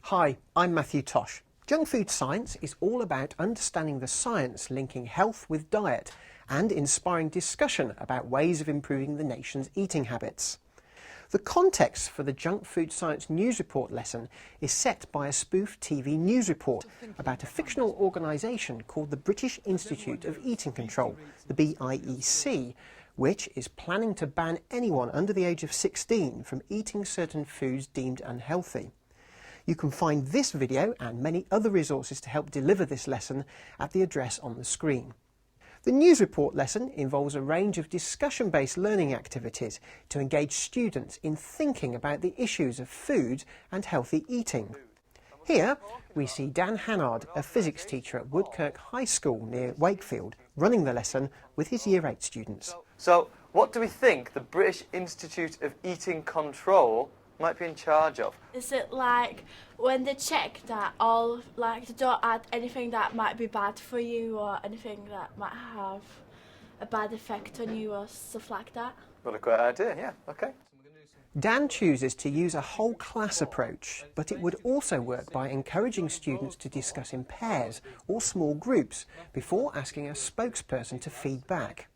Hi, I'm Matthew Tosh. Junk food science is all about understanding the science linking health with diet and inspiring discussion about ways of improving the nation's eating habits. The context for the Junk Food Science News Report lesson is set by a spoof TV news report about a fictional organisation called the British Institute of Eating Control, the BIEC, which is planning to ban anyone under the age of 16 from eating certain foods deemed unhealthy. You can find this video and many other resources to help deliver this lesson at the address on the screen. The news report lesson involves a range of discussion-based learning activities to engage students in thinking about the issues of food and healthy eating. Here we see Dan Hannard, a physics teacher at Woodkirk High School near Wakefield, running the lesson with his Year 8 students. So what do we think the British Institute of Eating Control might be in charge of? Is it like when they check that all, like they don't add anything that might be bad for you or anything that might have a bad effect on you or stuff like that? What a great idea, yeah, okay. Dan chooses to use a whole class approach, but it would also work by encouraging students to discuss in pairs or small groups before asking a spokesperson to feed back.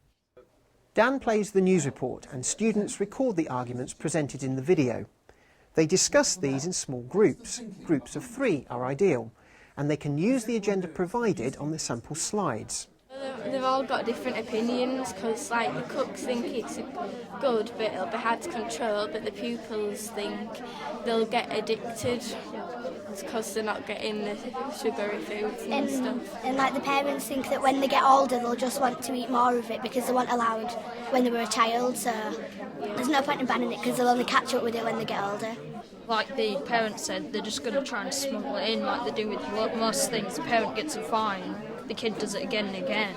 Dan plays the news report and students record the arguments presented in the video. They discuss these in small groups. Groups of 3 are ideal, and they can use the agenda provided on the sample slides. They've all got different opinions because, like, the cooks think it's good but it'll be hard to control, but the pupils think they'll get addicted because they're not getting the sugary foods and stuff. And like the parents think that when they get older they'll just want to eat more of it because they weren't allowed when they were a child, so there's no point in banning it because they'll only catch up with it when they get older. Like the parents said, they're just going to try and smuggle it in like they do with most things. The parent gets a fine, the kid does it again and again.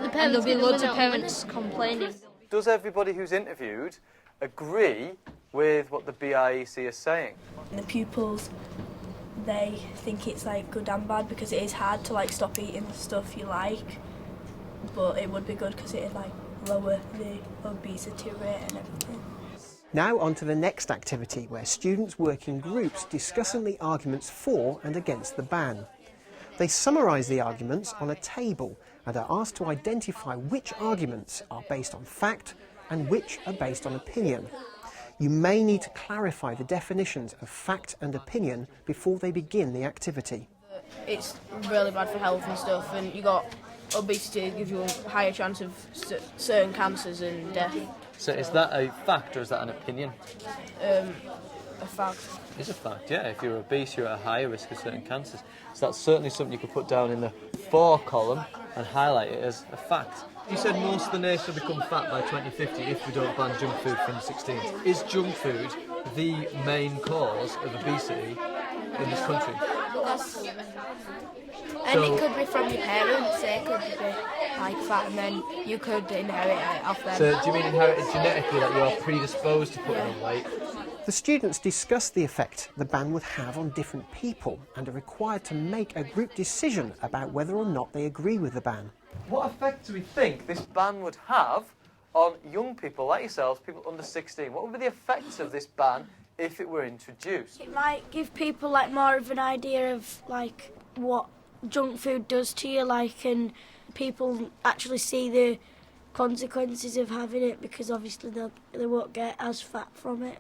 And there'll be loads of parents complaining. Does everybody who's interviewed agree with what the BIEC is saying? The pupils, they think it's like good and bad because it is hard to like stop eating the stuff you like, but it would be good because it'd like lower the obesity rate and everything. Now on to the next activity, where students work in groups discussing the arguments for and against the ban. They summarise the arguments on a table and are asked to identify which arguments are based on fact and which are based on opinion. You may need to clarify the definitions of fact and opinion before they begin the activity. It's really bad for health and stuff, and you got obesity gives you a higher chance of certain cancers and death. So is that a fact or is that an opinion? A fact. It's a fact, yeah. If you're obese, you're at a higher risk of certain cancers. So that's certainly something you could put down in the for column and highlight it as a fact. You said most of the nation will become fat by 2050 if we don't ban junk food from the 16s. Is junk food the main cause of obesity in this country? And it could be from your parents, it could be like fat, and then you could inherit it off them. So do you mean inherited genetically, that you are predisposed to putting on weight? The students discuss the effect the ban would have on different people and are required to make a group decision about whether or not they agree with the ban. What effect do we think this ban would have on young people like yourselves, people under 16? What would be the effects of this ban if it were introduced? It might give people like more of an idea of like what junk food does to you, like, and people actually see the consequences of having it because obviously they won't get as fat from it.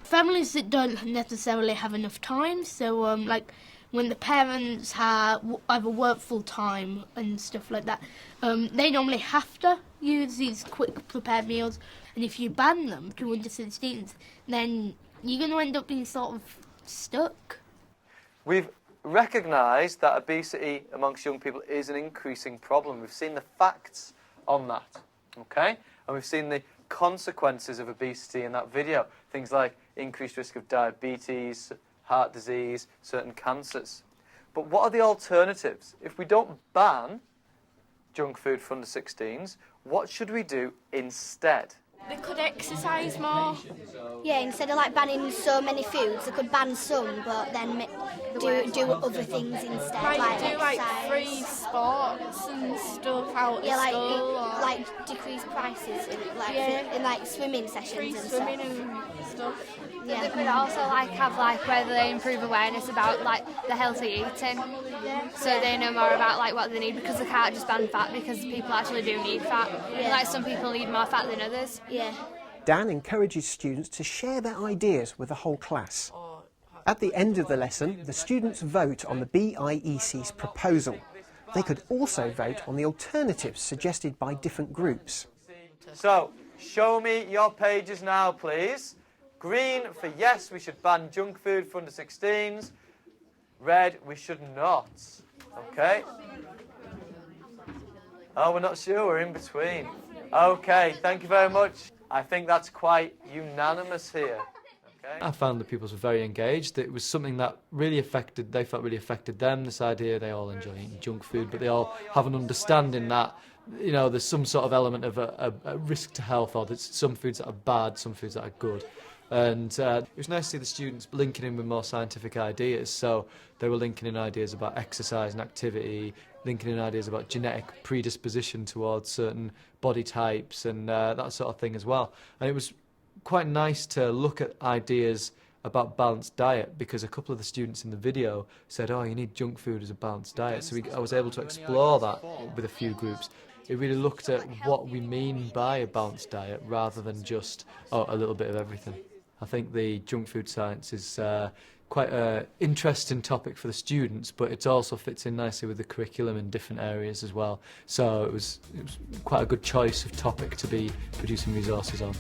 Families that don't necessarily have enough time, so like when the parents have either work full time and stuff like that, they normally have to use these quick prepared meals, and if you ban them to under 16s, then you're going to end up being sort of stuck. We've recognised that obesity amongst young people is an increasing problem. We've seen the facts on that, okay? And we've seen the consequences of obesity in that video. Things like increased risk of diabetes, heart disease, certain cancers. But what are the alternatives? If we don't ban junk food for under 16s, what should we do instead? They could exercise more. Yeah, instead of like banning so many foods, they could ban some, but then do other things instead, like do exercise. like free sports and stuff out Yeah, of like school. like decrease prices in like swimming sessions Free and swimming stuff. and stuff. Yeah. They could also like have like where they improve awareness about like the healthy eating, so they know more about like what they need, because they can't just ban fat, because people actually do need fat. Yeah. Like some people need more fat than others. Yeah. Dan encourages students to share their ideas with the whole class. At the end of the lesson, the students vote on the BIEC's proposal. They could also vote on the alternatives suggested by different groups. So, show me your pages now, please. Green for yes, we should ban junk food for under 16s. Red, we should not. Okay. Oh, we're not sure, we're in between. Okay, thank you very much. I think that's quite unanimous here. Okay. I found the pupils were very engaged. It was something that they felt really affected them, this idea. They all enjoy eating junk food, but they all have an understanding that, you know, there's some sort of element of a risk to health, or there's some foods that are bad, some foods that are good. And it was nice to see the students linking in with more scientific ideas. So they were linking in ideas about exercise and activity, linking in ideas about genetic predisposition towards certain body types and that sort of thing as well. And it was quite nice to look at ideas about balanced diet, because a couple of the students in the video said, oh, you need junk food as a balanced diet. So I was able to explore that with a few groups. It really looked at what we mean by a balanced diet rather than just, oh, a little bit of everything. I think the junk food science is quite an interesting topic for the students, but it also fits in nicely with the curriculum in different areas as well. So it was quite a good choice of topic to be producing resources on.